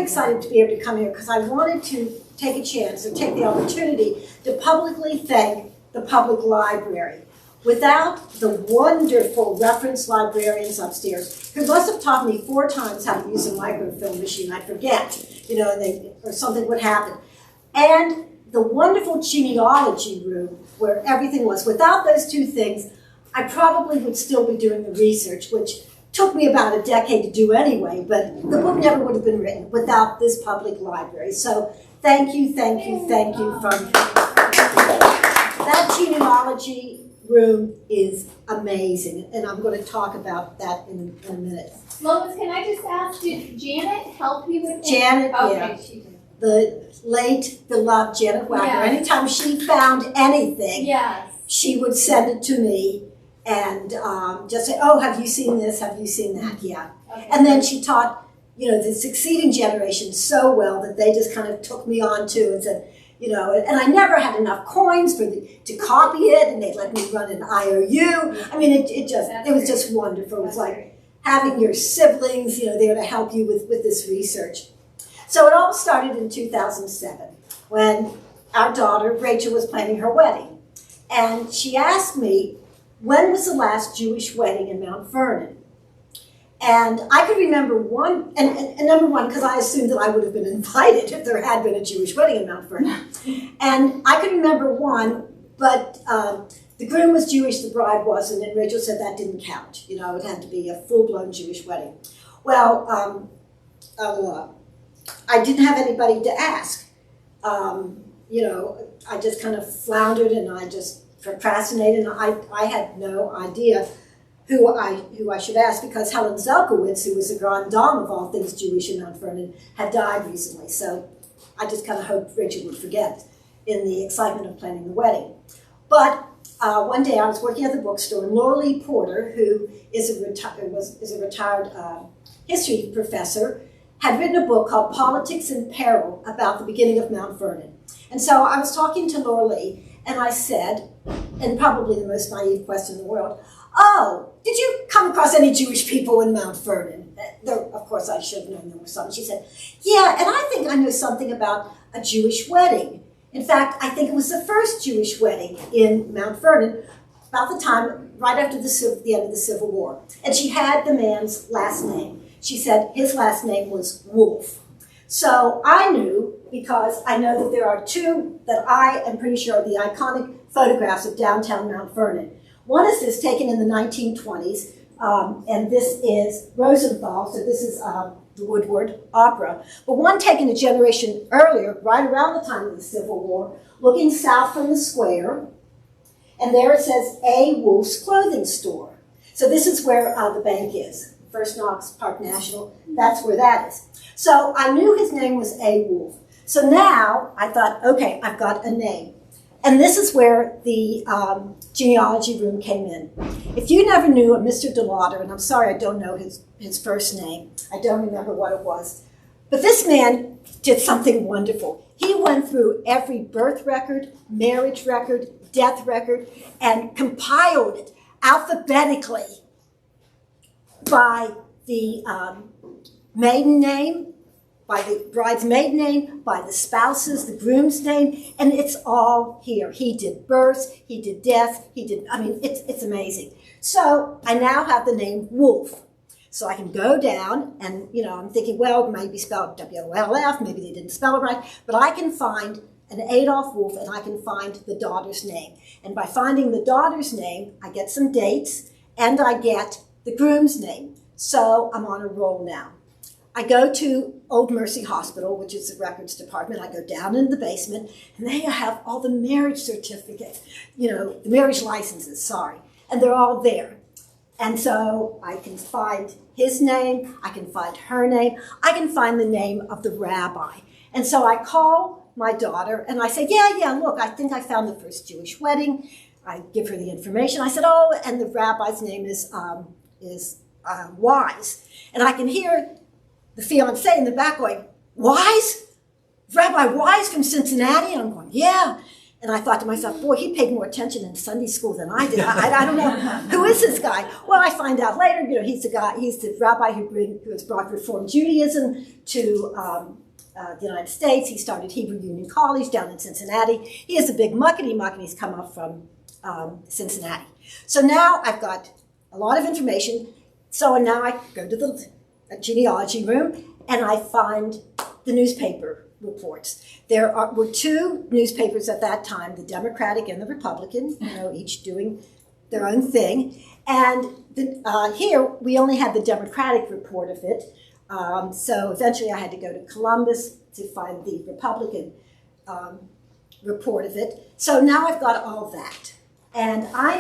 excited to be able to come here because I wanted to take a chance or take the opportunity to publicly thank the public library. Without the wonderful reference librarians upstairs, who must have taught me 4 times how to use a microfilm machine, I'd forget, or something would happen. And the wonderful genealogy room where everything was. Without those 2 things, I probably would still be doing the research, which took me about a decade to do anyway, but the book never would have been written without this public library. So thank you from that genealogy room is amazing, and I'm going to talk about that in a minute. Lois, can I just ask, did Janet help you with that? Janet, okay, she did. The late, beloved Janet Wagner. Yes. Anytime she found anything, yes, she would send it to me and just say, oh, have you seen this? Have you seen that? Yeah. Okay. And then she taught, the succeeding generation so well that they just kind of took me on too and said, and I never had enough coins to copy it, and they let me run an IOU. I mean, it was just wonderful. It was like having your siblings, there to help you with this research. So it all started in 2007 when our daughter, Rachel, was planning her wedding. And she asked me, when was the last Jewish wedding in Mount Vernon? And I could remember one, and number one, because I assumed that I would have been invited if there had been a Jewish wedding in Mount Vernon. And I could remember one, but the groom was Jewish, the bride wasn't, and Rachel said that didn't count. It had to be a full-blown Jewish wedding. Well, I didn't have anybody to ask. I just kind of floundered and I just procrastinated, and I had no idea who I should ask, because Helen Zelkowitz, who was the grande dame of all things Jewish in Mount Vernon, had died recently. So I just kind of hoped Rachel would forget in the excitement of planning the wedding. But one day I was working at the bookstore, and Laura Lee Porter, who is a retired history professor, had written a book called Politics in Peril about the beginning of Mount Vernon. And so I was talking to Laura Lee, and I said, and probably the most naive question in the world, oh, did you come across any Jewish people in Mount Vernon? Of course, I should have known there were some. She said, yeah, and I think I know something about a Jewish wedding. In fact, I think it was the first Jewish wedding in Mount Vernon, about the time, right after the end of the Civil War. And she had the man's last name. She said his last name was Wolf. So I knew, because I know that there are 2 that I am pretty sure are the iconic photographs of downtown Mount Vernon. One is this taken in the 1920s, and this is Rosenthal, so this is the Woodward Opera. But one taken a generation earlier, right around the time of the Civil War, looking south from the square, and there it says A. Wolf's Clothing Store. So this is where the bank is. First Knox, Park National, that's where that is. So I knew his name was A. Wolf. So now I thought, okay, I've got a name. And this is where the genealogy room came in. If you never knew a Mr. DeLauder, and I'm sorry I don't know his first name, I don't remember what it was, but this man did something wonderful. He went through every birth record, marriage record, death record, and compiled it alphabetically by the maiden name, by the bride's maiden name, by the spouse's, the groom's name, and it's all here. He did births, he did deaths, it's amazing. So I now have the name Wolf. So I can go down and, I'm thinking, well, it might be spelled W-O-L-F, maybe they didn't spell it right, but I can find an Adolf Wolf and I can find the daughter's name. And by finding the daughter's name, I get some dates and I get the groom's name. So I'm on a roll now. I go to Old Mercy Hospital, which is the records department. I go down in the basement, and they have all the marriage certificates, the marriage licenses, and they're all there. And so I can find his name, I can find her name, I can find the name of the rabbi. And so I call my daughter, and I say, yeah, look, I think I found the first Jewish wedding. I give her the information. I said, oh, and the rabbi's name is Wise. And I can hear the fiancé in the back going, Wise? Rabbi Wise from Cincinnati? And I'm going, yeah. And I thought to myself, boy, he paid more attention in Sunday school than I did. I don't know, who is this guy? Well, I find out later, he's the rabbi who has brought Reformed Judaism to the United States. He started Hebrew Union College down in Cincinnati. He is a big muckety. He's come up from Cincinnati. So now I've got a lot of information. So now I go to the genealogy room and I find the newspaper reports. There were two newspapers at that time, the Democratic and the Republican, each doing their own thing. And here we only had the Democratic report of it. So eventually I had to go to Columbus to find the Republican report of it. So now I've got all that. And I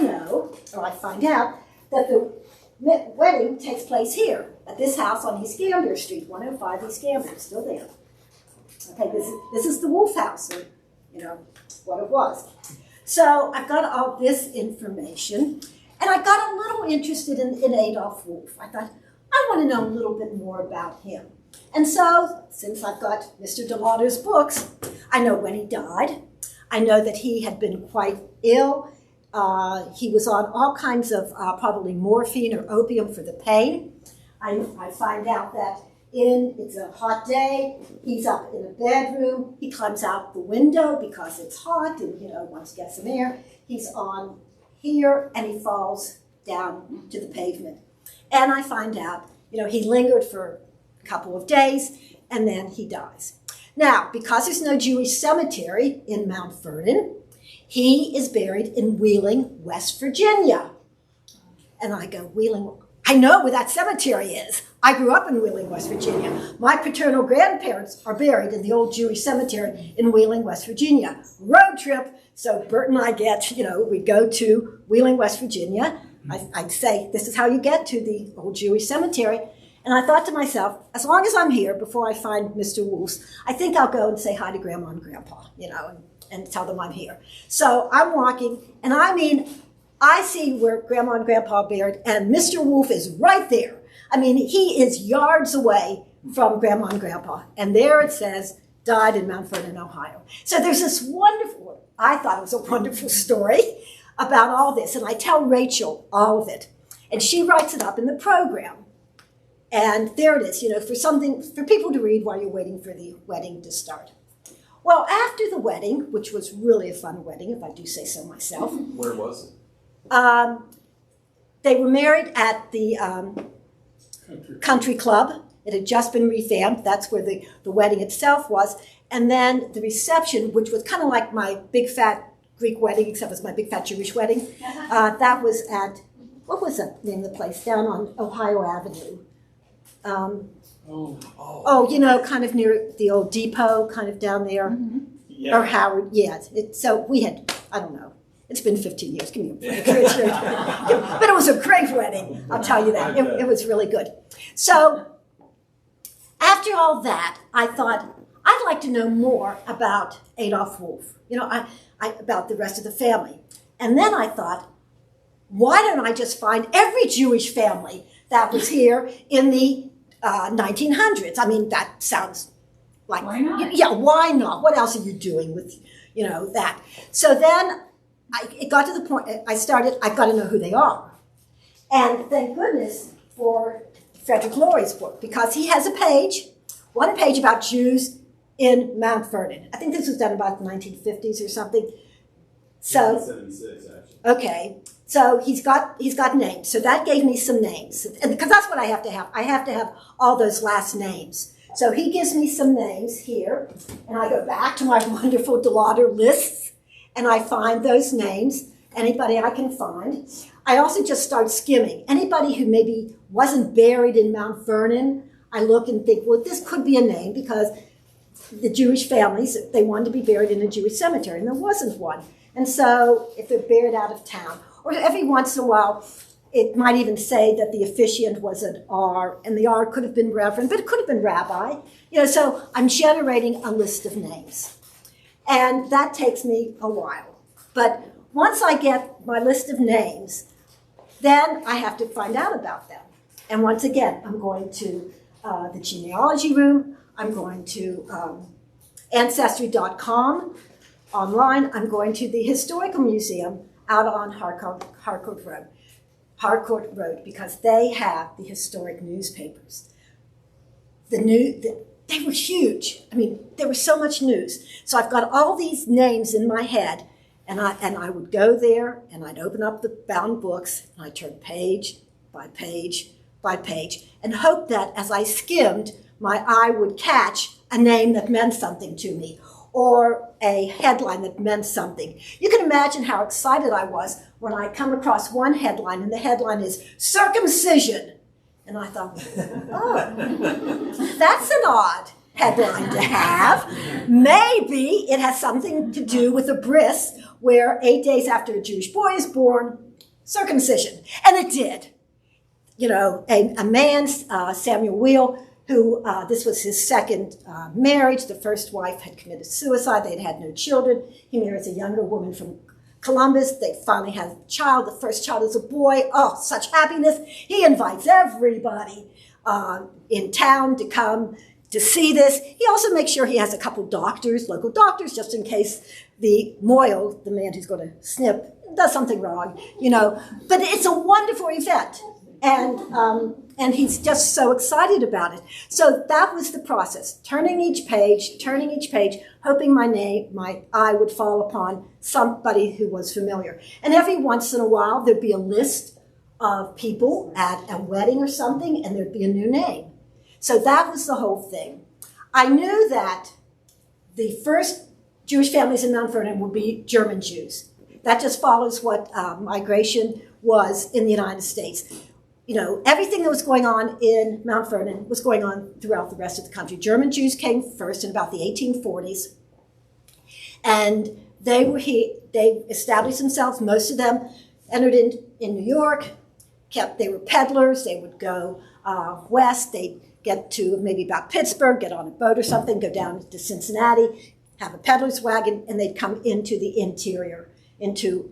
find out that the wedding takes place here at this house on East Gambier Street, 105 East Gambier, still there. Okay, this is the Wolf house, or what it was. So I've got all this information, and I got a little interested in Adolf Wolf. I thought, I want to know a little bit more about him. And so, since I've got Mr. DeLauder's books, I know when he died. I know that he had been quite ill. He was on all kinds of probably morphine or opium for the pain. I find out that it's a hot day, he's up in a bedroom, he climbs out the window because it's hot and, wants to get some air. He's on here and he falls down to the pavement. And I find out, he lingered for a couple of days and then he dies. Now, because there's no Jewish cemetery in Mount Vernon, he is buried in Wheeling, West Virginia. And I go, Wheeling, I know where that cemetery is. I grew up in Wheeling, West Virginia. My paternal grandparents are buried in the old Jewish cemetery in Wheeling, West Virginia. Road trip. So Bert and I we go to Wheeling, West Virginia. I'd say, this is how you get to the old Jewish cemetery. And I thought to myself, as long as I'm here, before I find Mr. Wolf's, I think I'll go and say hi to Grandma and Grandpa, and tell them I'm here. So I'm walking, and I see where Grandma and Grandpa are buried, and Mr. Wolf is right there. He is yards away from Grandma and Grandpa. And there it says, died in Mount Vernon, Ohio. So there's this I thought it was a wonderful story about all this. And I tell Rachel all of it. And she writes it up in the program. And there it is, for people to read while you're waiting for the wedding to start. Well, after the wedding, which was really a fun wedding, if I do say so myself. Where was it? They were married at the country club. It had just been revamped. That's where the wedding itself was. And then the reception, which was kind of like my big fat Greek wedding, except it was my big fat Jewish wedding. That was at, what was the name of the place? Down on Ohio Avenue. Kind of near the old depot, kind of down there. Mm-hmm. Yeah. Or Howard, yeah. So we had, I don't know. It's been 15 years. Give me a break. But it was a great wedding, I'll tell you that. It was really good. So after all that, I thought, I'd like to know more about Adolf Wolf, about the rest of the family. And then I thought, why don't I just find every Jewish family that was here in the 1900s? That sounds like, why not? Yeah, why not? What else are you doing with, that? So then it got to the point, I've got to know who they are. And thank goodness for Frederick Laurie's book, because he has one page about Jews in Mount Vernon. I think this was done about the 1950s or something. So, 1976, actually. Okay, so he's got names. So that gave me some names, and because that's what I have to have. I have to have all those last names. So he gives me some names here, and I go back to my wonderful DeLauder lists, and I find those names, anybody I can find. I also just start skimming. Anybody who maybe wasn't buried in Mount Vernon, I look and think, well, this could be a name, because the Jewish families, they wanted to be buried in a Jewish cemetery, and there wasn't one. And so if they're buried out of town, or every once in a while, it might even say that the officiant was an R, and the R could have been reverend, but it could have been rabbi. So I'm generating a list of names. And that takes me a while. But once I get my list of names, then I have to find out about them. And once again, I'm going to the genealogy room. I'm going to Ancestry.com. online. I'm going to the Historical Museum out on Harcourt Road, because they have the historic newspapers. They were huge. I mean, there was so much news. So I've got all these names in my head, and I would go there, and I'd open up the bound books, and I'd turn page by page by page, and hope that as I skimmed, my eye would catch a name that meant something to me, or a headline that meant something. You can imagine how excited I was when I come across one headline, and the headline is circumcision. And I thought, oh, that's an odd headline to have. Maybe it has something to do with a bris, where 8 days after a Jewish boy is born, circumcision. And it did. You know, a man, Samuel Wheel, who this was his second marriage. The first wife had committed suicide. They'd had no children. He marries a younger woman from Columbus. They finally have a child. The first child is a boy. Oh, such happiness. He invites everybody in town to come to see this. He also makes sure he has a couple doctors, local doctors, just in case the moil, the man who's going to snip, does something wrong, you know. But it's a wonderful event. And he's just so excited about it. So that was the process, turning each page, hoping my eye would fall upon somebody who was familiar. And every once in a while, there'd be a list of people at a wedding or something, and there'd be a new name. So that was the whole thing. I knew that the first Jewish families in Mount Vernon would be German Jews. That just follows what migration was in the United States. You know, everything that was going on in Mount Vernon was going on throughout the rest of the country. German Jews came first in about the 1840s, and they established themselves. Most of them entered in New York. They were peddlers. They would go west. They'd get to maybe about Pittsburgh, get on a boat or something, go down to Cincinnati, have a peddler's wagon, and they'd come into the interior, into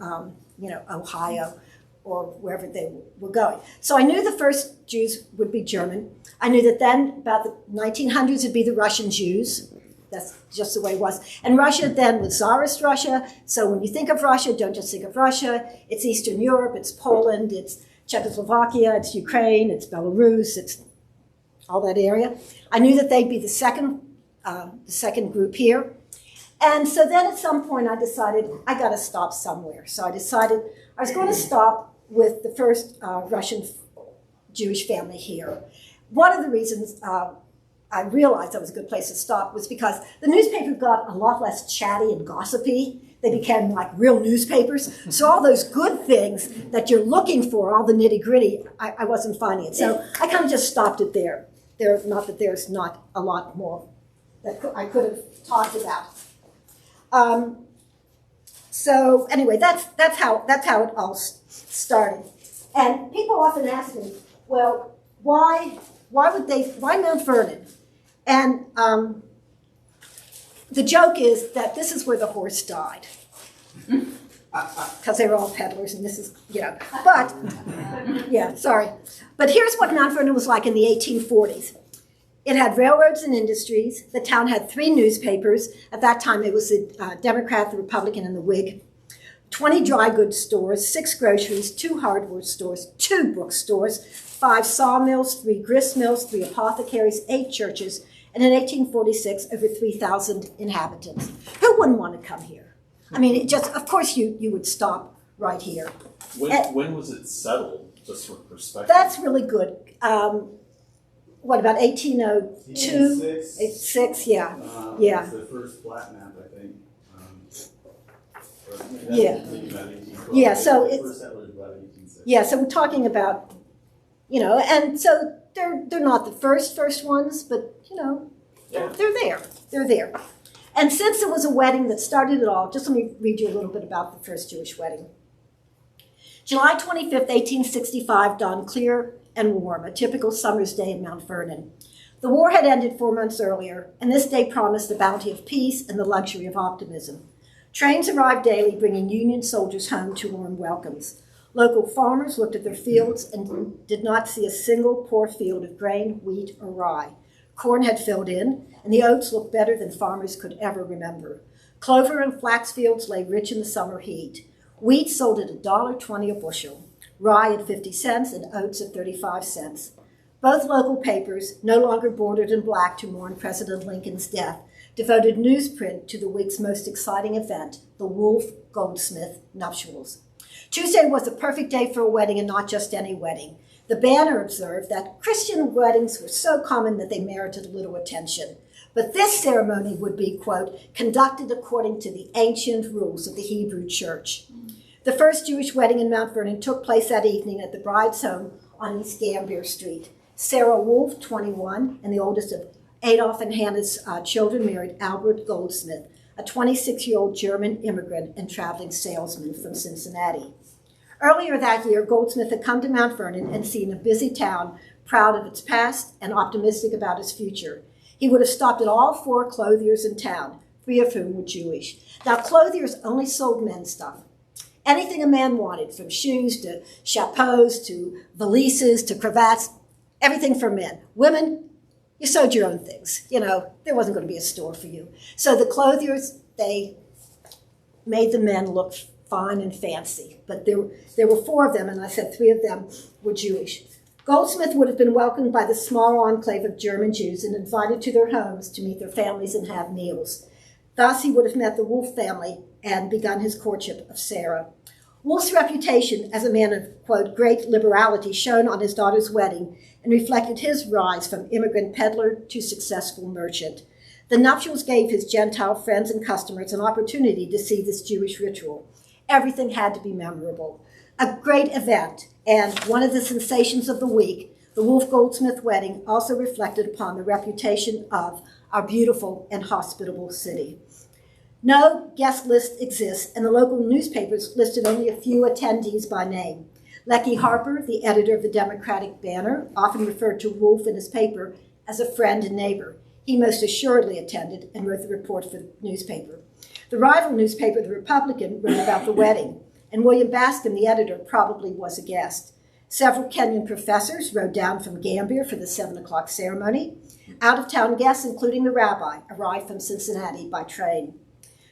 Ohio, or wherever they were going. So I knew the first Jews would be German. I knew that then, about the 1900s, would be the Russian Jews. That's just the way it was. And Russia then was Tsarist Russia. So when you think of Russia, don't just think of Russia. It's Eastern Europe, it's Poland, it's Czechoslovakia, it's Ukraine, it's Belarus, it's all that area. I knew that they'd be the second group here. And so then at some point I decided I got to stop somewhere. So I decided I was going to stop with the first Russian Jewish family here. One of the reasons I realized that was a good place to stop was because the newspaper got a lot less chatty and gossipy. They became like real newspapers. So all those good things that you're looking for, all the nitty-gritty, I wasn't finding it. So I kind of just stopped it there. Not that there's not a lot more that I could have talked about. So anyway, that's how it all started. And people often ask me, well, why Mount Vernon? And the joke is that this is where the horse died. Because they were all peddlers, and this is, but, yeah, sorry. But here's what Mount Vernon was like in the 1840s. It had railroads and industries. The town had 3 newspapers. At that time, it was the Democrat, the Republican, and the Whig. 20 dry goods stores, 6 groceries, 2 hardware stores, 2 bookstores, 5 sawmills, 3 grist mills, 3 apothecaries, 8 churches, and in 1846, over 3,000 inhabitants. Who wouldn't want to come here? I mean, of course you would stop right here. When was it settled, just for perspective? That's really good. What, about 1802? 6, yeah. Yeah. It was the first flat map, I think. Yeah, so it's, so we're talking about, and so they're not the first ones, but, they're there. And since it was a wedding that started it all, just let me read you a little bit about the first Jewish wedding. July 25th, 1865 dawned clear and warm, a typical summer's day in Mount Vernon. The war had ended 4 months earlier, and this day promised the bounty of peace and the luxury of optimism. Trains arrived daily, bringing Union soldiers home to warm welcomes. Local farmers looked at their fields and did not see a single poor field of grain, wheat, or rye. Corn had filled in, and the oats looked better than farmers could ever remember. Clover and flax fields lay rich in the summer heat. Wheat sold at $1.20 a bushel, rye at 50 cents, and oats at 35 cents. Both local papers, no longer bordered in black to mourn President Lincoln's death, devoted newsprint to the week's most exciting event, the Wolf-Goldsmith Nuptials. Tuesday was the perfect day for a wedding, and not just any wedding. The Banner observed that Christian weddings were so common that they merited little attention. But this ceremony would be, quote, conducted according to the ancient rules of the Hebrew church. The first Jewish wedding in Mount Vernon took place that evening at the bride's home on East Gambier Street. Sarah Wolf, 21, and the oldest of Adolf and Hannah's children, married Albert Goldsmith, a 26-year-old German immigrant and traveling salesman from Cincinnati. Earlier that year, Goldsmith had come to Mount Vernon and seen a busy town proud of its past and optimistic about its future. He would have stopped at all 4 clothiers in town, 3 of whom were Jewish. Now, clothiers only sold men's stuff. Anything a man wanted, from shoes to chapeaux to valises to cravats, everything for men. Women, you sewed your own things. You know, there wasn't going to be a store for you. So the clothiers, they made the men look fine and fancy. But there were 4 of them, and I said 3 of them were Jewish. Goldsmith would have been welcomed by the small enclave of German Jews and invited to their homes to meet their families and have meals. Thus, he would have met the Wolf family and begun his courtship of Sarah. Wolf's reputation as a man of, quote, great liberality shone on his daughter's wedding and reflected his rise from immigrant peddler to successful merchant. The nuptials gave his Gentile friends and customers an opportunity to see this Jewish ritual. Everything had to be memorable. A great event, and one of the sensations of the week, the Wolf-Goldsmith wedding also reflected upon the reputation of our beautiful and hospitable city. No guest list exists, and the local newspapers listed only a few attendees by name. Lecky Harper, the editor of the Democratic Banner, often referred to Wolf in his paper as a friend and neighbor. He most assuredly attended and wrote the report for the newspaper. The rival newspaper, The Republican, wrote about the wedding, and William Bascom, the editor, probably was a guest. Several Kenyon professors rode down from Gambier for the 7 o'clock ceremony. Out-of-town guests, including the rabbi, arrived from Cincinnati by train.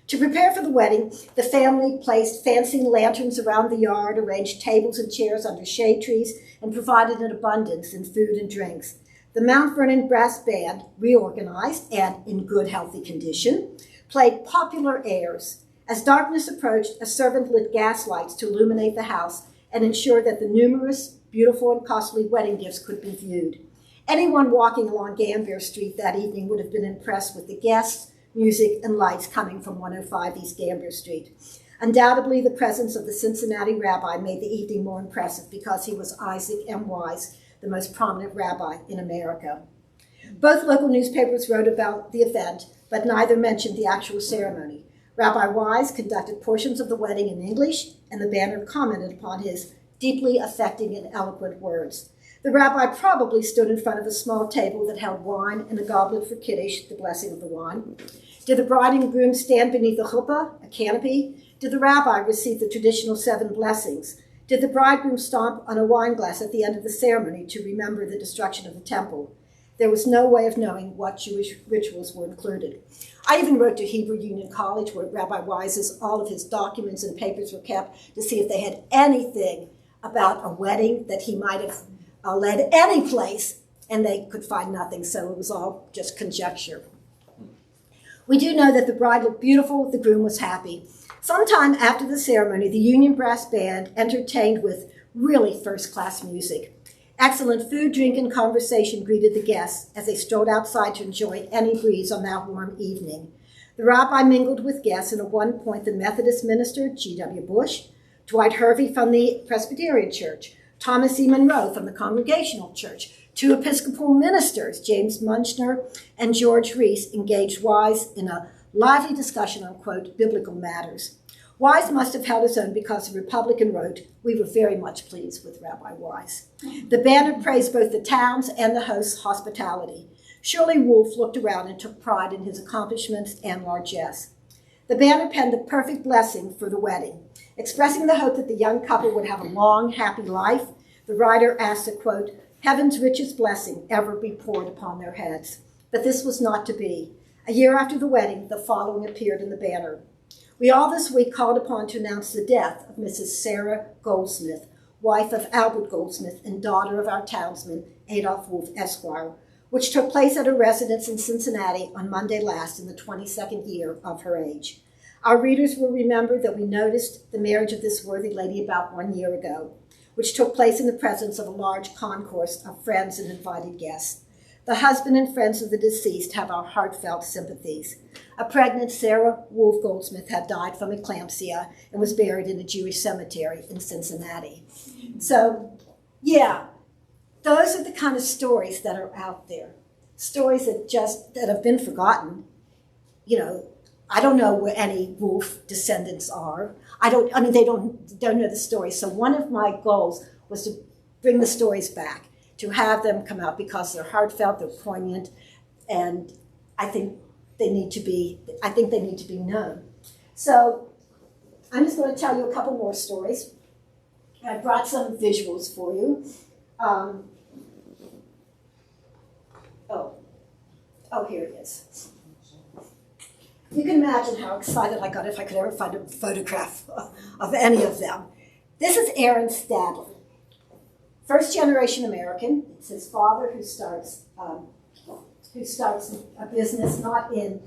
To prepare for the wedding, the family placed fancy lanterns around the yard, arranged tables and chairs under shade trees, and provided an abundance in food and drinks. The Mount Vernon Brass Band, reorganized and in good, healthy condition, played popular airs. As darkness approached, a servant lit gas lights to illuminate the house and ensure that the numerous, beautiful, and costly wedding gifts could be viewed. Anyone walking along Gambier Street that evening would have been impressed with the guests, music, and lights coming from 105 East Gambier Street. Undoubtedly, the presence of the Cincinnati rabbi made the evening more impressive because he was Isaac M. Wise, the most prominent rabbi in America. Both local newspapers wrote about the event, but neither mentioned the actual ceremony. Rabbi Wise conducted portions of the wedding in English, and the Banner commented upon his deeply affecting and eloquent words. The rabbi probably stood in front of a small table that held wine and a goblet for Kiddush, the blessing of the wine. Did the bride and groom stand beneath a chuppah, a canopy? Did the rabbi receive the traditional 7 blessings? Did the bridegroom stomp on a wine glass at the end of the ceremony to remember the destruction of the temple? There was no way of knowing what Jewish rituals were included. I even wrote to Hebrew Union College, where Rabbi Wise's, all of his documents and papers were kept, to see if they had anything about a wedding that he might have led any place, and they could find nothing, so it was all just conjecture. We do know that the bride looked beautiful, the groom was happy. Sometime after the ceremony, the Union Brass Band entertained with really first-class music. Excellent food, drink, and conversation greeted the guests as they strolled outside to enjoy any breeze on that warm evening. The rabbi mingled with guests, and at one point the Methodist minister, G.W. Bush, Dwight Hervey from the Presbyterian Church, Thomas E. Monroe from the Congregational Church, 2 Episcopal ministers, James Munchner and George Reese, engaged Wise in a lively discussion on, quote, biblical matters. Wise must have held his own because the Republican wrote, "We were very much pleased with Rabbi Wise." The Banner praised both the town's and the host's hospitality. Surely Wolf looked around and took pride in his accomplishments and largesse. The Banner penned the perfect blessing for the wedding. Expressing the hope that the young couple would have a long, happy life, the writer asked that, quote, "heaven's richest blessing ever be poured upon their heads." But this was not to be. A year after the wedding, the following appeared in the banner. We all this week called upon to announce the death of Mrs. Sarah Goldsmith, wife of Albert Goldsmith and daughter of our townsman, Adolf Wolf, Esquire, which took place at her residence in Cincinnati on Monday last in the 22nd year of her age. Our readers will remember that we noticed the marriage of this worthy lady about 1 year ago, which took place in the presence of a large concourse of friends and invited guests. The husband and friends of the deceased have our heartfelt sympathies. A pregnant Sarah Wolf Goldsmith had died from eclampsia and was buried in a Jewish cemetery in Cincinnati. So, yeah, those are the kind of stories that are out there. Stories that have been forgotten. You know, I don't know where any Wolf descendants are. They don't know the story. So one of my goals was to bring the stories back, to have them come out because they're heartfelt, they're poignant, and I think they need to be known. So I'm just going to tell you a couple more stories. I brought some visuals for you. Here it is. You can imagine how excited I got if I could ever find a photograph of any of them. This is Aaron Stadler. First generation American. It's his father who starts a business not in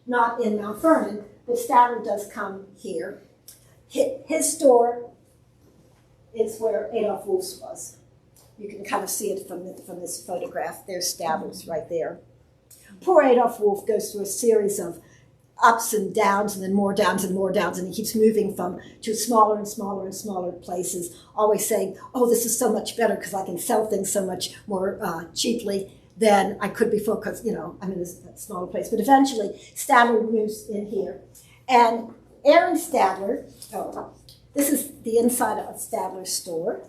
Mount Vernon, but Stadler does come here. His store is where Adolf Wolf's was. You can kind of see it from this photograph. There's Stadler's right there. Poor Adolf Wolf goes through a series of ups and downs, and then more downs and more downs, and he keeps moving to smaller and smaller and smaller places, always saying, oh, this is so much better because I can sell things so much more cheaply than I could before because, I'm in a smaller place. But eventually, Stadler moves in here. And Aaron Stadler, this is the inside of Stadler's store.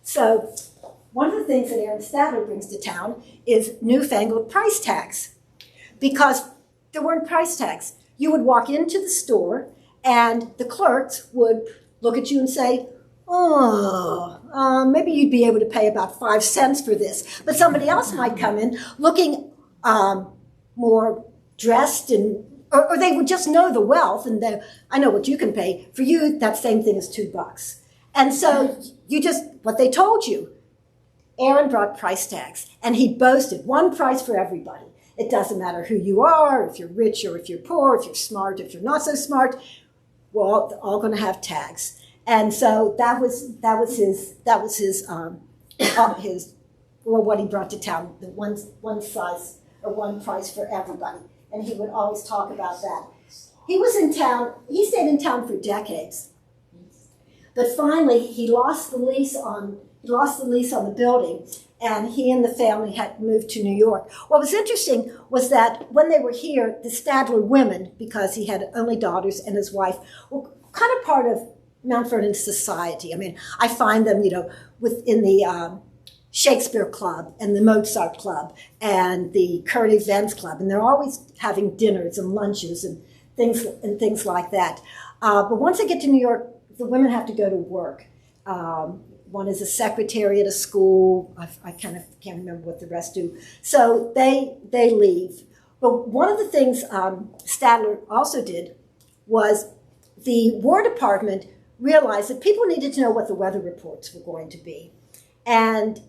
So one of the things that Aaron Stadler brings to town is newfangled price tags, because there weren't price tags. You would walk into the store and the clerks would look at you and say, maybe you'd be able to pay about 5 cents for this. But somebody else might come in looking more dressed, or they would just know the wealth and I know what you can pay. For you, that same thing is $2. And so what they told you. Aaron brought price tags, and he boasted one price for everybody. It doesn't matter who you are, if you're rich or if you're poor, if you're smart, if you're not so smart. We're all going to have tags. And so that was what he brought to town, the one size or one price for everybody. And he would always talk about that. He stayed in town for decades. But finally, he lost the lease on the building, and he and the family had moved to New York. What was interesting was that when they were here, the Stadler women, because he had only daughters and his wife, were kind of part of Mount Vernon society. I mean, I find them, within the Shakespeare Club and the Mozart Club and the current events club, and they're always having dinners and lunches and things like that. But once they get to New York, the women have to go to work. One is a secretary at a school. I kind of can't remember what the rest do. So they leave. But one of the things Stadler also did was the War Department realized that people needed to know what the weather reports were going to be. And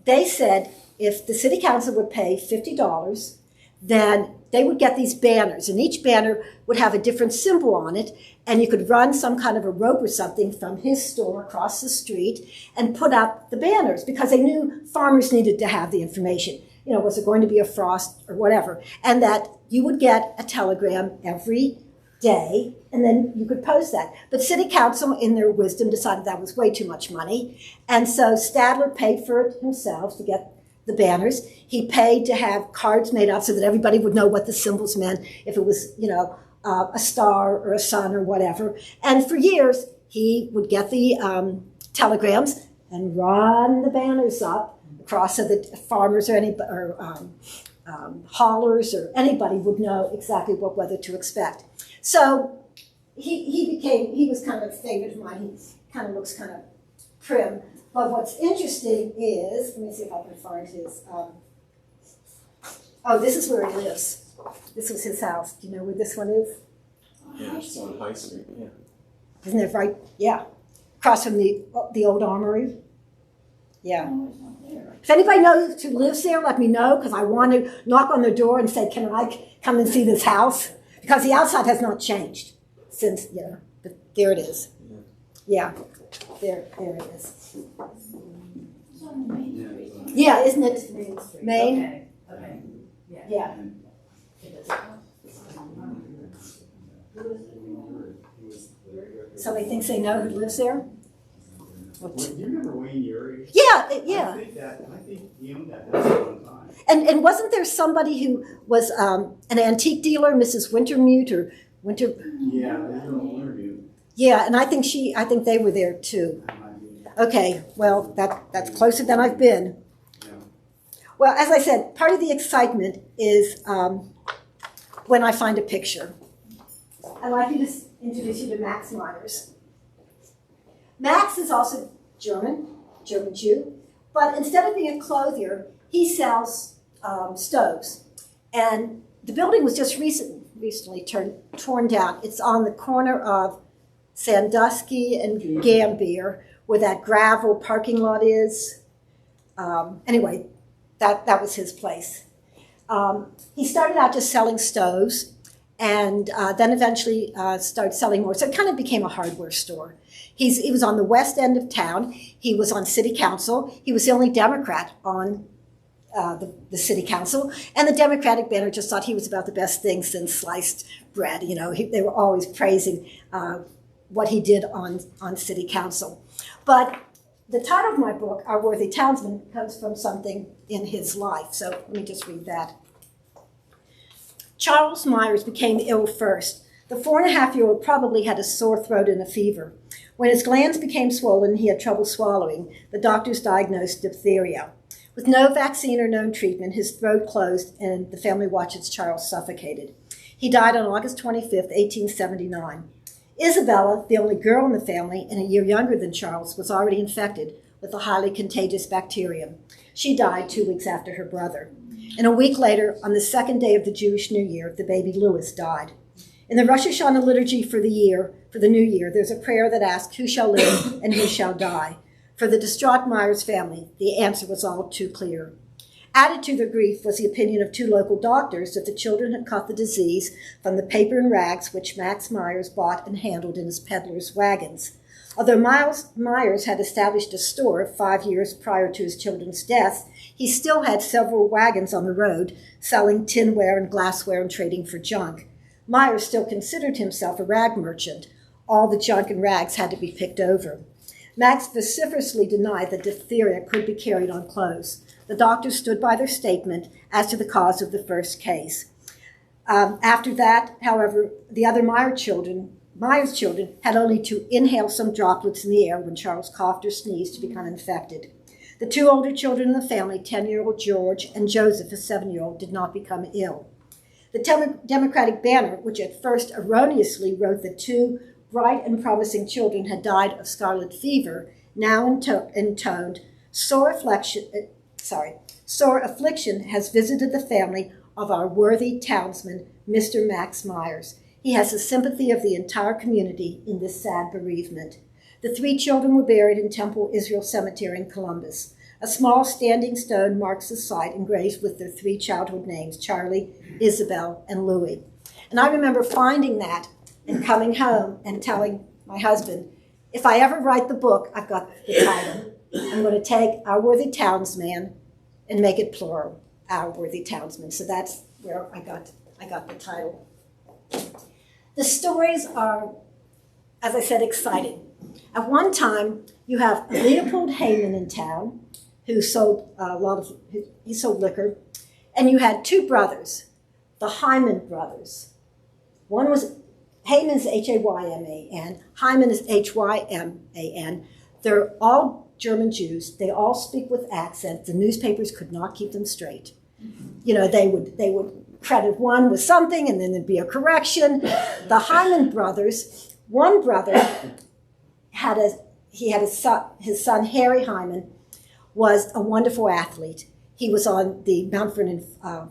they said if the city council would pay $50, then they would get these banners, and each banner would have a different symbol on it, and you could run some kind of a rope or something from his store across the street and put up the banners, because they knew farmers needed to have the information. Was it going to be a frost or whatever? And that you would get a telegram every day, and then you could post that. But city council, in their wisdom, decided that was way too much money, and so Stadler paid for it himself to get the banners. He paid to have cards made up so that everybody would know what the symbols meant, if it was, a star or a sun or whatever. And for years, he would get the telegrams and run the banners up across so that farmers or haulers or anybody would know exactly what weather to expect. So he was kind of a favorite of mine. He kind of looks kind of prim. But what's interesting is, let me see if I can find his, this is where he lives. This was his house. Do you know where this one is? Yeah, it's on High Street, yeah. Isn't it right? Yeah. Across from the old armory. Yeah. If anybody knows who lives there, let me know, because I want to knock on the door and say, can I come and see this house? Because the outside has not changed since, but there it is. Yeah, there it is. Yeah, isn't it Main? Okay. Yeah. Somebody thinks they know who lives there? Do you remember Wayne Urey? Yeah. I think he owned that house at one time. And wasn't there somebody who was an antique dealer, Mrs. Wintermute or Winter? Yeah, there's no interview. Yeah, and I think they were there too. Okay, well that's closer than I've been. Yeah. Well, as I said, part of the excitement is when I find a picture. I'd like you to introduce you to Max Myers. Max is also German Jew, but instead of being a clothier, he sells stoves. And the building was just recently torn down. It's on the corner of Sandusky and Gambier, where that gravel parking lot is. Anyway, that was his place. He started out just selling stoves, and then eventually started selling more. So it kind of became a hardware store. He was on the west end of town. He was on city council. He was the only Democrat on the city council. And the Democratic banner just thought he was about the best thing since sliced bread. They were always praising what he did on city council. But the title of my book, Our Worthy Townsmen, comes from something in his life. So let me just read that. Charles Myers became ill first. The 4.5-year-old probably had a sore throat and a fever. When his glands became swollen, he had trouble swallowing. The doctors diagnosed diphtheria. With no vaccine or known treatment, his throat closed, and the family watched as Charles suffocated. He died on August 25th, 1879. Isabella, the only girl in the family and a year younger than Charles, was already infected with a highly contagious bacterium. She died 2 weeks after her brother. And a week later, on the second day of the Jewish New Year, the baby Louis died. In the Rosh Hashanah liturgy for the New Year, there's a prayer that asks, who shall live and who shall die? For the distraught Myers family, the answer was all too clear. Added to their grief was the opinion of 2 local doctors that the children had caught the disease from the paper and rags which Max Myers bought and handled in his peddler's wagons. Although Myers had established a store 5 years prior to his children's deaths, he still had several wagons on the road, selling tinware and glassware and trading for junk. Myers still considered himself a rag merchant. All the junk and rags had to be picked over. Max vociferously denied that diphtheria could be carried on clothes. The doctors stood by their statement as to the cause of the first case. After that, however, the other Myers children had only to inhale some droplets in the air when Charles coughed or sneezed to become infected. The 2 older children in the family, 10-year-old George and Joseph, a 7-year-old, did not become ill. The Democratic banner, which at first erroneously wrote that 2 bright and promising children had died of scarlet fever, now intoned, sore affliction has visited the family of our worthy townsman, Mr. Max Myers. He has the sympathy of the entire community in this sad bereavement. The 3 children were buried in Temple Israel Cemetery in Columbus. A small standing stone marks the site engraved with their 3 childhood names, Charlie, Isabel, and Louis. And I remember finding that and coming home and telling my husband, if I ever write the book, I've got the title. I'm going to take Our Worthy Townsman and make it plural, Our Worthy Townsmen. So that's where I got the title. The stories are, as I said, exciting. At one time, you have Leopold Heyman in town, who sold he sold liquor, and you had 2 brothers, the Highland Brothers. One was Heyman's Hayman, Hyman is Hyman. They're all German Jews. They all speak with accents. The newspapers could not keep them straight. They would credit one with something, and then there'd be a correction. The Hyman brothers, one brother had he had his son Harry Hyman was a wonderful athlete. He was on the Mount Vernon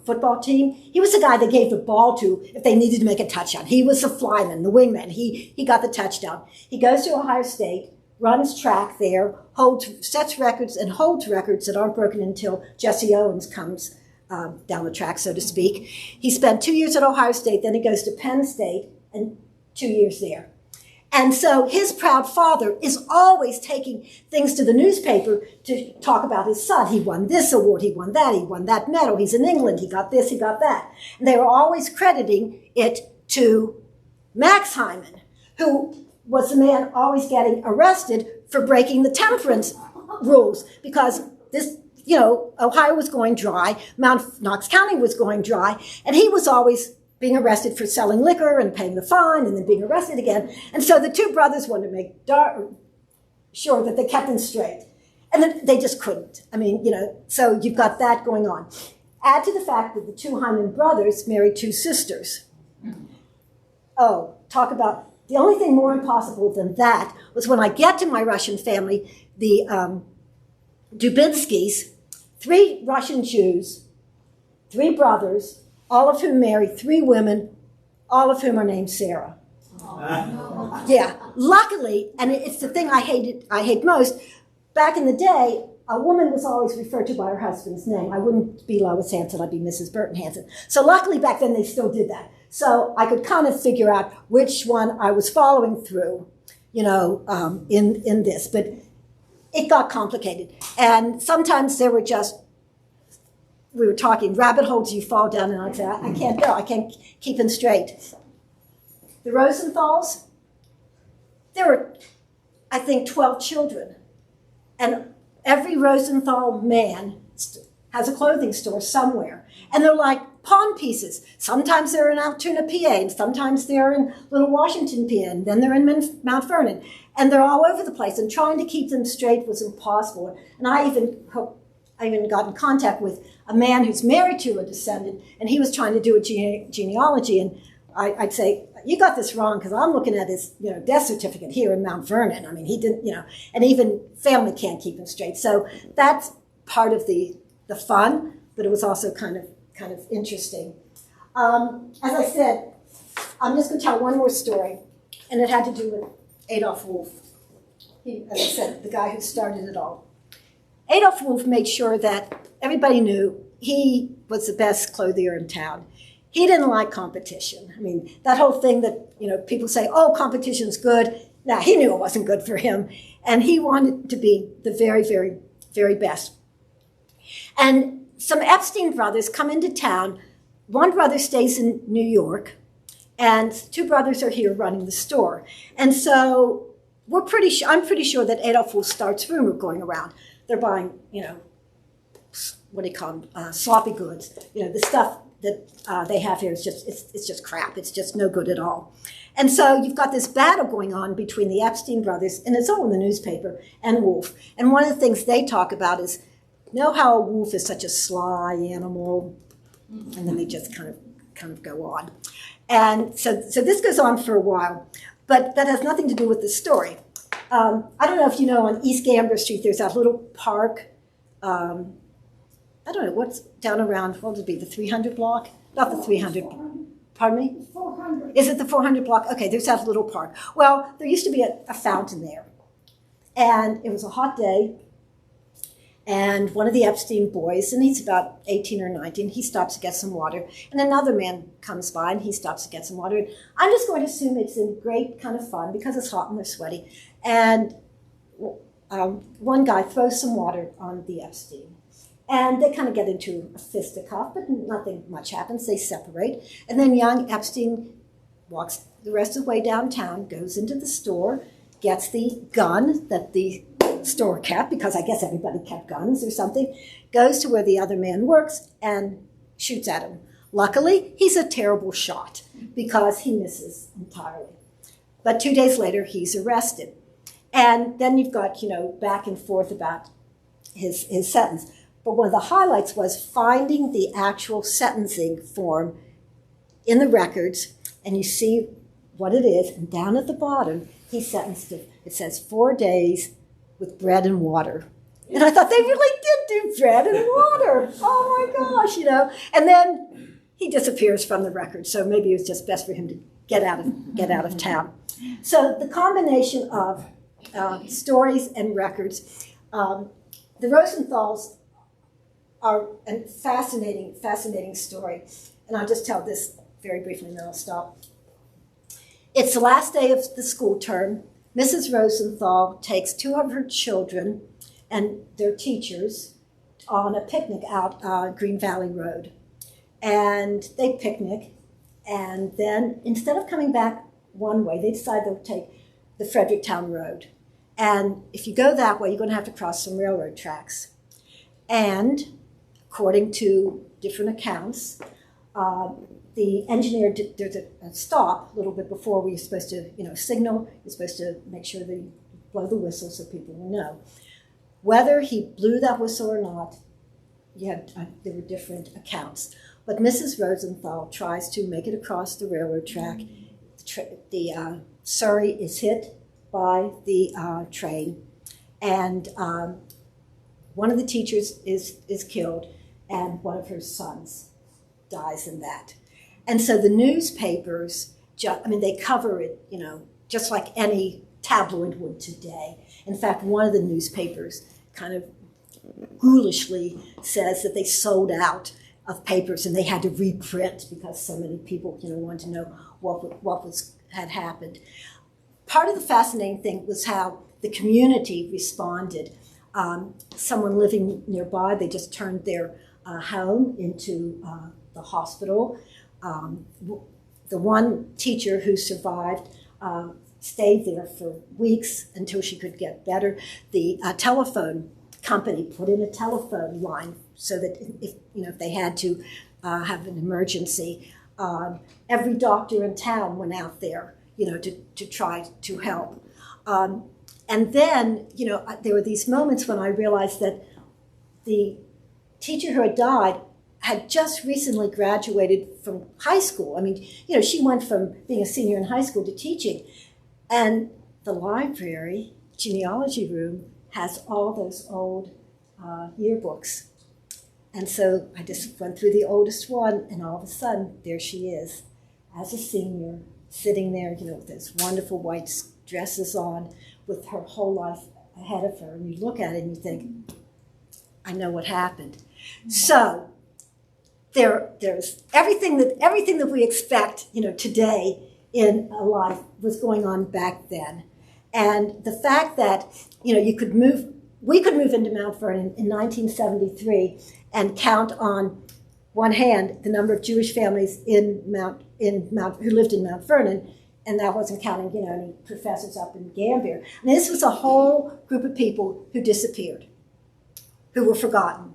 football team. He was the guy they gave the ball to if they needed to make a touchdown. He was the flyman, the wingman. He got the touchdown. He goes to Ohio State, runs track there, sets records and holds records that aren't broken until Jesse Owens comes down the track, so to speak. He spent 2 years at Ohio State, then he goes to Penn State, and 2 years there. And so his proud father is always taking things to the newspaper to talk about his son. He won this award, he won that medal, he's in England, he got this, he got that. And they were always crediting it to Max Hyman, who was the man always getting arrested for breaking the temperance rules, because this, Ohio was going dry, Knox County was going dry, and he was always being arrested for selling liquor and paying the fine and then being arrested again. And so the two brothers wanted to make sure that they kept him straight. And then they just couldn't. So you've got that going on. Add to the fact that the two Highland brothers married two sisters. Oh, talk about, the only thing more impossible than that was when I get to my Russian family, the Dubinskys, 3 Russian Jews, 3 brothers, all of whom married 3 women, all of whom are named Sarah. Yeah, luckily, and it's the thing I hate most, back in the day, a woman was always referred to by her husband's name. I wouldn't be Lois Hanson, I'd be Mrs. Burton Hanson. So luckily back then they still did that. So I could kind of figure out which one I was following through, in this. But it got complicated. And sometimes there were we were talking, rabbit holes you fall down, and I'd say, I can't go, I can't keep them straight. The Rosenthals, there were, I think, 12 children. And every Rosenthal man has a clothing store somewhere. And they're like pawn pieces. Sometimes they're in Altoona, PA, and sometimes they're in Little Washington, PA, and then they're in Mount Vernon. And they're all over the place, and trying to keep them straight was impossible. And I even got in contact with a man who's married to a descendant, and he was trying to do a genealogy, and I'd say, you got this wrong, because I'm looking at his death certificate here in Mount Vernon. He didn't, and even family can't keep him straight. So that's part of the fun, but it was also kind of interesting. As I said, I'm just going to tell one more story, and it had to do with Adolf Wolf. He, as I said, the guy who started it all. Adolf Wolf made sure that everybody knew he was the best clothier in town. He didn't like competition. That whole thing that, people say, oh, competition's good. Now, he knew it wasn't good for him. And he wanted to be the very, very, very best. And some Epstein brothers come into town. One brother stays in New York, and 2 brothers are here running the store. And so I'm pretty sure that Adolf Wolf starts rumor going around. They're buying, what do you call them, sloppy goods. The stuff that they have here is it's just crap. It's just no good at all. And so you've got this battle going on between the Epstein brothers, and it's all in the newspaper, and Wolf. And one of the things they talk about is, how a wolf is such a sly animal, and then they just kind of go on. And so this goes on for a while, but that has nothing to do with the story. I don't know if you know, on East Gamber Street, there's that little park. I don't know, what's down around, what would it be, the 300 block? Not the 300, pardon me? 400. Is it the 400 block? Okay, there's that little park. Well, there used to be a fountain there. And it was a hot day. And one of the Epstein boys, and he's about 18 or 19, he stops to get some water. And another man comes by, and he stops to get some water. And I'm just going to assume it's in great kind of fun, because it's hot and they're sweaty. And one guy throws some water on the Epstein. And they kind of get into a fisticuff, but nothing much happens. They separate. And then young Epstein walks the rest of the way downtown, goes into the store, gets the gun that the store kept, because I guess everybody kept guns or something, goes to where the other man works and shoots at him. Luckily, he's a terrible shot, because he misses entirely. But 2 days later, he's arrested. And then you've got, back and forth about his sentence. But one of the highlights was finding the actual sentencing form in the records, and you see what it is, and down at the bottom, he's sentenced to It says 4 days with bread and water. And I thought they really did do bread and water. Oh my gosh, And then he disappears from the record, so maybe it was just best for him to get out of town. So the combination of stories and records, the Rosenthals are a fascinating story. And I'll just tell this very briefly and then I'll stop. It's the last day of the school term. Mrs. Rosenthal takes 2 of her children and their teachers on a picnic out Green Valley Road. And they picnic, and then instead of coming back one way, they decide they'll take the Fredericktown Road. And if you go that way, you're going to have to cross some railroad tracks. And according to different accounts, the engineer there's a stop a little bit before where you're supposed to, signal. You're supposed to make sure that you blow the whistle so people will know. Whether he blew that whistle or not, there were different accounts. But Mrs. Rosenthal tries to make it across the railroad track. The Surrey is hit by the train, and one of the teachers is killed, and one of her sons dies in that. And so the newspapers, they cover it, just like any tabloid would today. In fact, one of the newspapers kind of ghoulishly says that they sold out of papers and they had to reprint because so many people, wanted to know what had happened. Part of the fascinating thing was how the community responded. Someone living nearby, they just turned their home into the hospital. The one teacher who survived stayed there for weeks until she could get better. The telephone company put in a telephone line so that if they had to have an emergency, every doctor in town went out there, to try to help. And then, there were these moments when I realized that the teacher who had died had just recently graduated from high school. She went from being a senior in high school to teaching. And the library, genealogy room, has all those old yearbooks. And so I just went through the oldest one, and all of a sudden, there she is, as a senior, sitting there, with those wonderful white dresses on, with her whole life ahead of her. And you look at it and you think, I know what happened. So there's everything that we expect, today in a life was going on back then. And the fact that, we could move into Mount Vernon in 1973 and count on one hand the number of Jewish families who lived in Mount Vernon, and that wasn't counting, any professors up in Gambier. This was a whole group of people who disappeared, who were forgotten.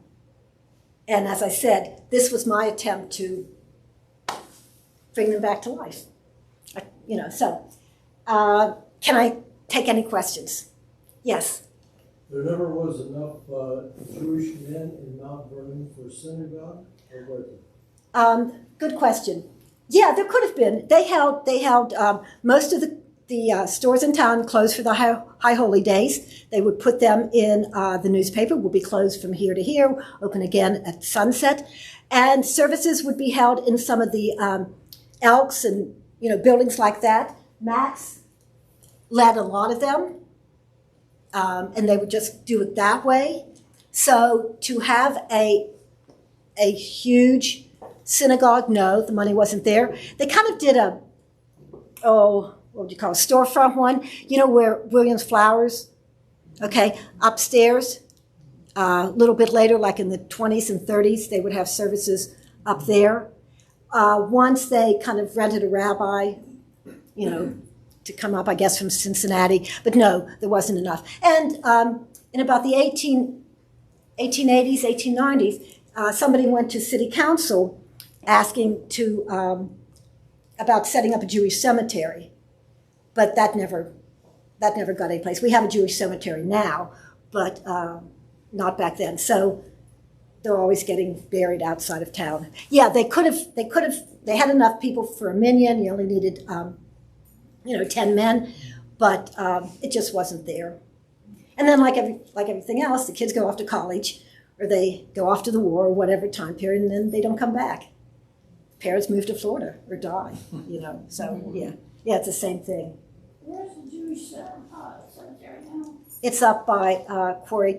And as I said, this was my attempt to bring them back to life. Can I take any questions? Yes. There never was enough Jewish men in Mount Vernon for a synagogue, or was it? Good question. Yeah, there could have been. They held most of the stores in town closed for the high holy days. They would put them in the newspaper, would be closed from here to here, open again at sunset. And services would be held in some of the Elks and buildings like that. Max led a lot of them, and they would just do it that way. So to have a huge synagogue, no, the money wasn't there. They kind of did what would you call it, storefront one, where Williams Flowers, upstairs. A little bit later, like in the 20s and 30s, they would have services up there. Once they kind of rented a rabbi, to come up, I guess, from Cincinnati. But no, there wasn't enough. And in about the 1880s, 1890s, somebody went to city council asking about setting up a Jewish cemetery. But that never got any place. We have a Jewish cemetery now, but not back then. So they're always getting buried outside of town. Yeah, they had enough people for a minyan. You only needed 10 men, but it just wasn't there. And then like everything else, the kids go off to college or they go off to the war or whatever time period, and then they don't come back. Parents move to Florida or die, So yeah, it's the same thing. Where's the Jewish cemetery now? It's up by Quarry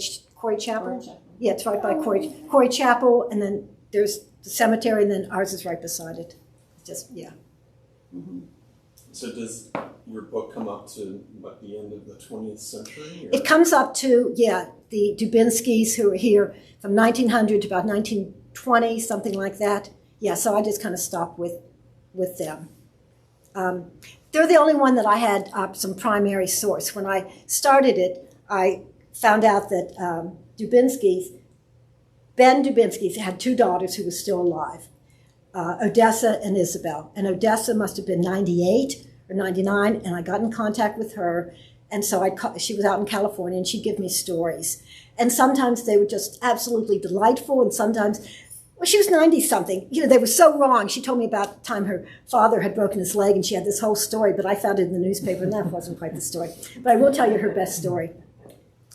Chapel. Yeah, it's right by Quarry Chapel, and then there's the cemetery, and then ours is right beside it. Just Mm-hmm. So does your book come up to the end of the 20th century? Or? It comes up to the Dubinskys, who were here from 1900 to about 1920, something like that. Yeah, so I just kind of stopped with them. They're the only one that I had some primary source. When I started it, I found out that Ben Dubinsky had two daughters who were still alive, Odessa and Isabel. And Odessa must have been 98 or 99, and I got in contact with her. And so she was out in California, and she'd give me stories. And sometimes they were just absolutely delightful, and sometimes, she was 90-something. They were so wrong. She told me about the time her father had broken his leg, and she had this whole story, but I found it in the newspaper, and that wasn't quite the story. But I will tell you her best story.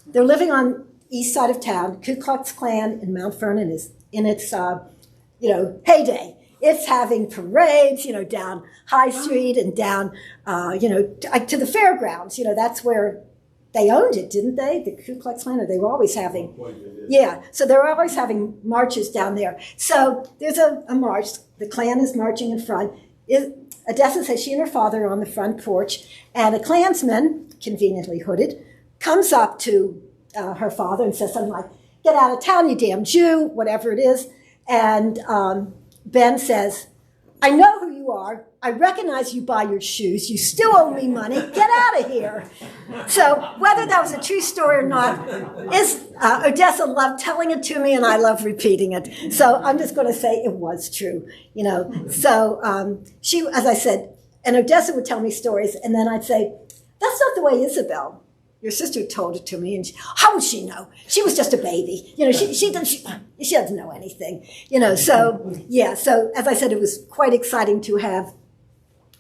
They're living on east side of town. Ku Klux Klan in Mount Vernon is in its, heyday. It's having parades, down High Street and down, to the fairgrounds. That's where they owned it, didn't they? The Ku Klux Klan, or they were always having. Yeah, so they were always having marches down there. So there's a march. The Klan is marching in front. Odessa says she and her father are on the front porch, and a Klansman, conveniently hooded, comes up to her father and says something like, "Get out of town, you damn Jew," whatever it is. And Ben says, "I know who you are. I recognize you by your shoes. You still owe me money. Get out of here." So whether that was a true story or not, Odessa loved telling it to me, and I love repeating it. So I'm just going to say it was true, So she, as I said, and Odessa would tell me stories, and then I'd say, "That's not the way Isabel, your sister, told it to me." And how would she know? She was just a baby. She doesn't know anything. So yeah. So as I said, it was quite exciting to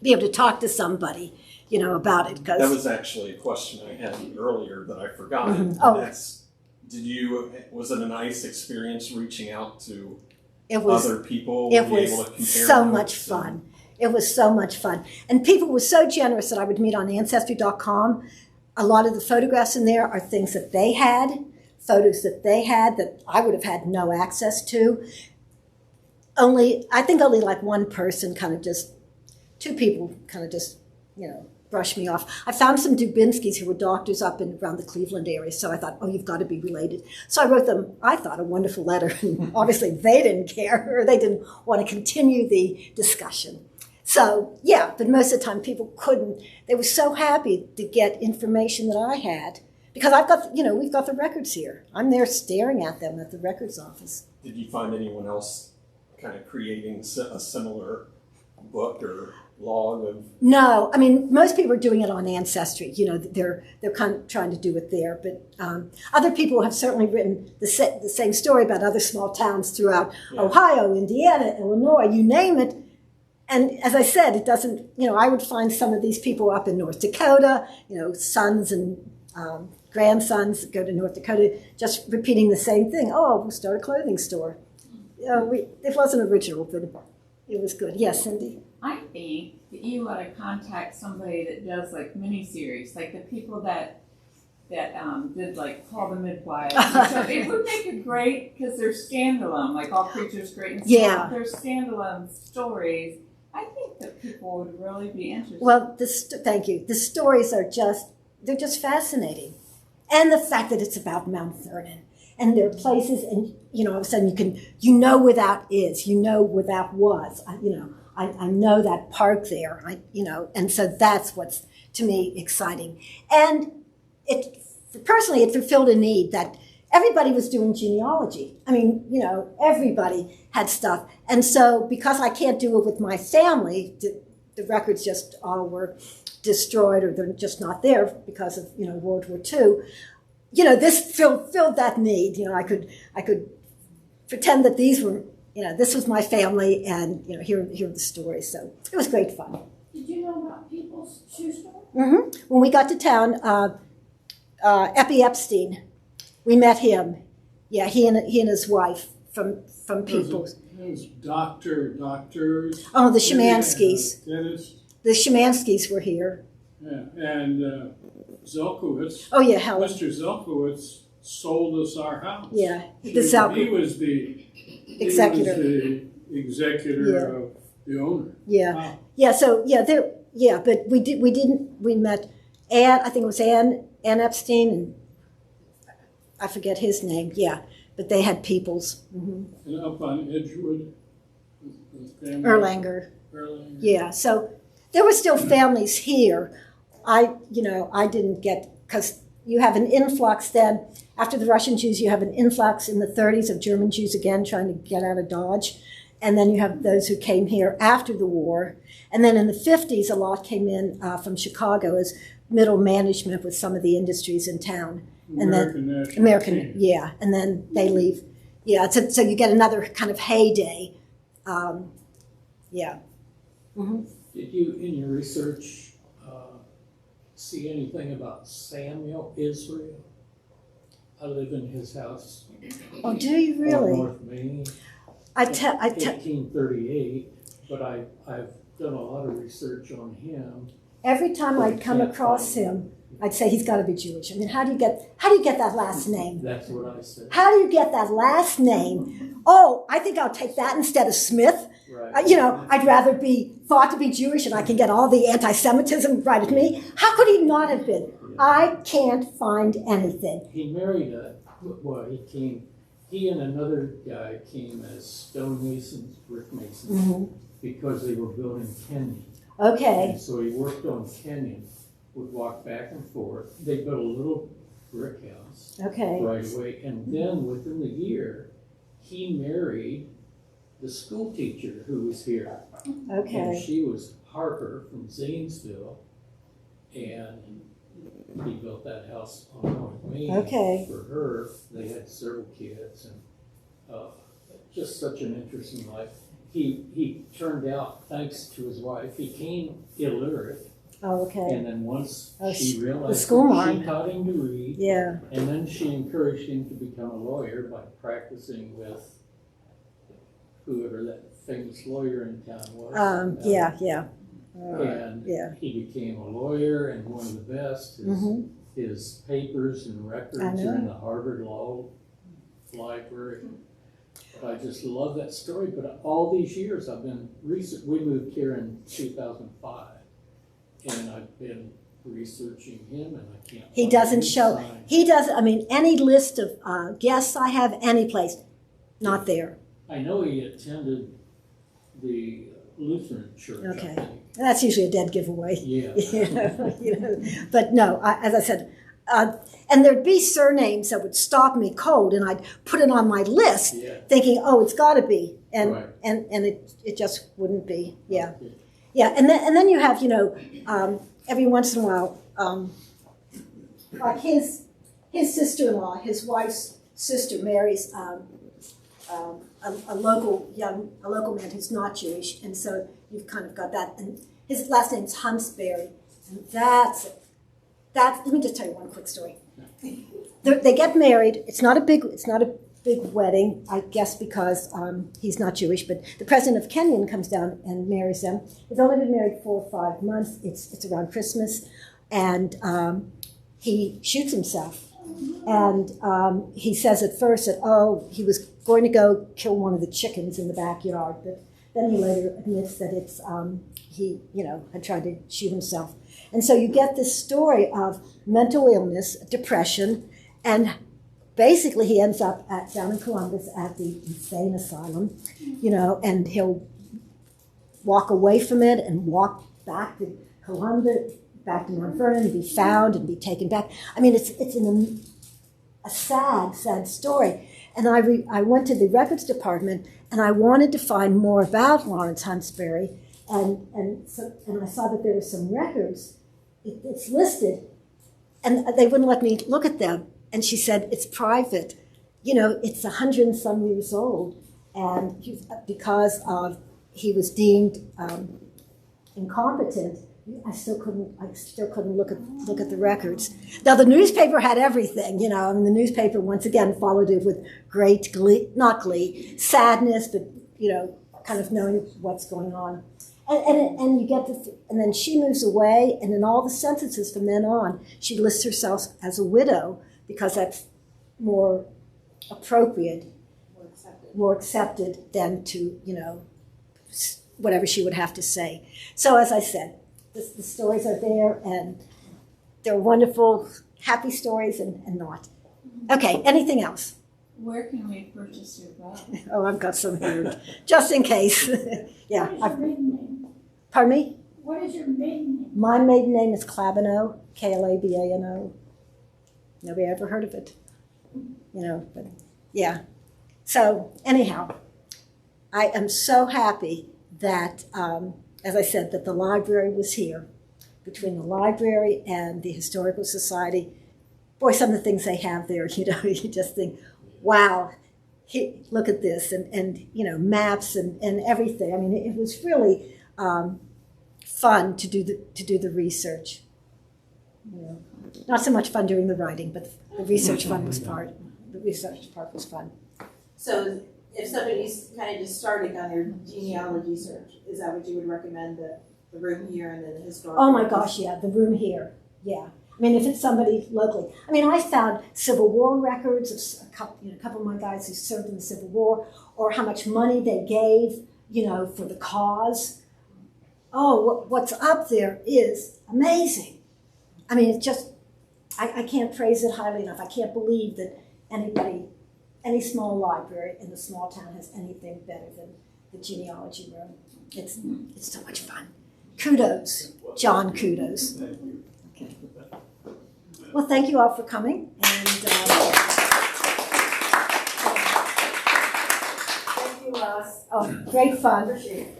be able to talk to somebody, about it. That was actually a question I had earlier that I forgot. Mm-hmm. Oh. Was it a nice experience reaching out to was, other people? It was able to compare so much fun. It was so much fun. And people were so generous that I would meet on Ancestry.com. A lot of the photographs in there are things that they had, photos that they had that I would have had no access to. I think only like one person two people brushed me off. I found some Dubinskys who were doctors up around the Cleveland area, so I thought, you've got to be related. So I wrote them, I thought, a wonderful letter. And obviously they didn't care, or they didn't want to continue the discussion. So, yeah, but most of the time people couldn't. They were so happy to get information that I had, because we've got the records here. I'm there staring at them at the records office. Did you find anyone else kind of creating a similar book or log of? No, most people are doing it on Ancestry. They're kind of trying to do it there. But other people have certainly written the same story about other small towns throughout Ohio, Indiana, Illinois, you name it. And as I said, it doesn't, I would find some of these people up in North Dakota, sons and grandsons go to North Dakota, just repeating the same thing. Oh, we'll start a clothing store. It wasn't original, but it was good. Yes, Cindy? I think that you ought to contact somebody that does like miniseries, like the people that did like Call the Midwives. So it would make it great because they're standalone, like All Creatures Great and Small. Yeah. They're standalone stories. I think that people would really be interested. Well, thank you. The stories are they're just fascinating. And the fact that it's about Mount Vernon. And there are places, and, all of a sudden you know where that is. You know where that was. I know that park there. And so that's what's, to me, exciting. And personally, it fulfilled a need that everybody was doing genealogy. Everybody had stuff. And so because I can't do it with my family, the records just all were destroyed, or they're just not there because of, World War II. This filled that need. I could pretend that these were, this was my family, and, here are the stories. So it was great fun. Did Did you know about People's Shoe Store? When we got to town, Eppie Epstein, we met him. Yeah, he and his wife from People's. Those doctors. Oh, the Szymanskis. Dentists. The Szymanskis were here. Yeah, and Zelkowitz. Oh yeah, Helen. Mr. Zelkowitz sold us our house. Yeah, He the Zelkowitz. was the Executor. He was the executor of the owner. Yeah, Wow. yeah. So yeah, there. Yeah, but we met Ann. I think it was Ann Epstein, and I forget his name. Yeah, but they had Peoples. And up on Edgewood. the family- Erlanger. Erlanger. Yeah, so there were still families here. I didn't get, because you have an influx then, after the Russian Jews, you have an influx in the 30s of German Jews again trying to get out of Dodge. And then you have those who came here after the war. And then in the 50s, a lot came in from Chicago as middle management with some of the industries in town. And then American, yeah, and then they leave. Yeah, so you get another kind of heyday. Yeah. Mm-hmm. Did you, in your research, see anything about Samuel Israel? I live in his house. Oh, do you really? On North Main. 1838, but I've done a lot of research on him. Every time I'd come across him, I'd say he's got to be Jewish. I mean, how do you get that last name? That's what I said. How do you get that last name? Oh, I think I'll take that instead of Smith. Right. I'd rather be thought to be Jewish, and I can get all the anti-Semitism right at me. How could he not have been? I can't find anything. He married he and another guy came as stonemasons, brick masons, because they were building Kenyon. Okay. And so he worked on Kenyon, would walk back and forth. They built a little brick house Okay. right away. And then within the year, he married the school teacher who was here. And Okay. she was Harper from Zanesville. And he built that house on North Main Okay. for her. They had several kids, and just such an interesting life. He turned out, thanks to his wife, he came illiterate, Oh, okay. and then once Oh, she the realized school that, marm. she taught him to read, Yeah. and then she encouraged him to become a lawyer by practicing with whoever that famous lawyer in town was. Yeah. And Yeah. he became a lawyer, and one of the best. His papers and records I know. are in the Harvard Law Library. But I just love that story. But all these years I've been we moved here in 2005, and I've been researching him, and I can't. He find doesn't any show. sign. He doesn't. I mean, any list of guests I have, any place, not there. I know he attended the Lutheran church. Okay. I think. And that's usually a dead giveaway. Yeah. But no, as I said, and there'd be surnames that would stop me cold, and I'd put it on my list, Yeah. thinking, oh, it's got to be, and Right. and it just wouldn't be. Yeah, Okay. yeah, and then you have every once in a while, like his sister-in-law, his wife's sister marries a local man who's not Jewish, and so you've kind of got that. And his last name's Huntsberry, and that's let me just tell you one quick story. They get married. It's not a big wedding, I guess, because he's not Jewish. But the president of Kenyon comes down and marries them. He's only been married 4 or 5 months. It's around Christmas, and he shoots himself. And he says at first that, he was going to go kill one of the chickens in the backyard, but then he later admits that it's he had tried to shoot himself. And so you get this story of mental illness, depression, and basically he ends up down in Columbus at the insane asylum, and he'll walk away from it and walk back to Columbus, back to Mount Vernon, and be found and be taken back. I mean, it's a sad story. And I went to the records department, and I wanted to find more about Lawrence Huntsberry, and I saw that there were some records. It's listed, and they wouldn't let me look at them. And she said, it's private. It's 100 and some years old, and because he was deemed incompetent, I still couldn't look at the records. Now the newspaper had everything, you know, and the newspaper once again followed it with great glee, not glee, sadness, but, you know, kind of knowing what's going on. And you get and then she moves away, and in all the sentences from then on, she lists herself as a widow because that's more appropriate, more accepted than to, you know, whatever she would have to say. So as I said, the stories are there, and they're wonderful, happy stories and not. Okay, anything else? Where can we purchase your book? Oh, I've got some here, just in case. Yeah. What is your maiden name? Pardon me? What is your maiden name? My maiden name is Clabano, Klabano. Nobody ever heard of it, you know, but yeah. So anyhow, I am so happy that, as I said, that the library was here. Between the library and the Historical Society, boy, some of the things they have there, you know, you just think, wow, look at this, and you know, maps and everything. I mean, it was really fun to do the research. You know, not so much fun doing the writing, but the research was fun. So if somebody's kind of just starting on their genealogy search, is that what you would recommend, the room here and then the historical? Oh my gosh, yeah, the room here, yeah. I mean, if it's somebody locally. I mean, I found Civil War records of a couple of my guys who served in the Civil War, or how much money they gave, you know, for the cause. Oh, what's up there is amazing. I mean, it's just, I can't praise it highly enough. I can't believe that any small library in a small town has anything better than the genealogy room. It's so much fun. Kudos, John, kudos. Thank you. Okay. Well, thank you all for coming. And Thank you, Lois. oh, great fun. Appreciate it.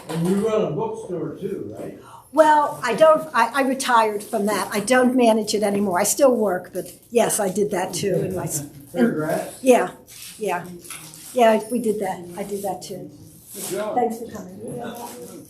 And you run a bookstore too, right? Well, I retired from that. I don't manage it anymore. I still work, but yes, I did that too. In my, Fairgrass? yeah, we did that. I did that too. Good job. Thanks for coming.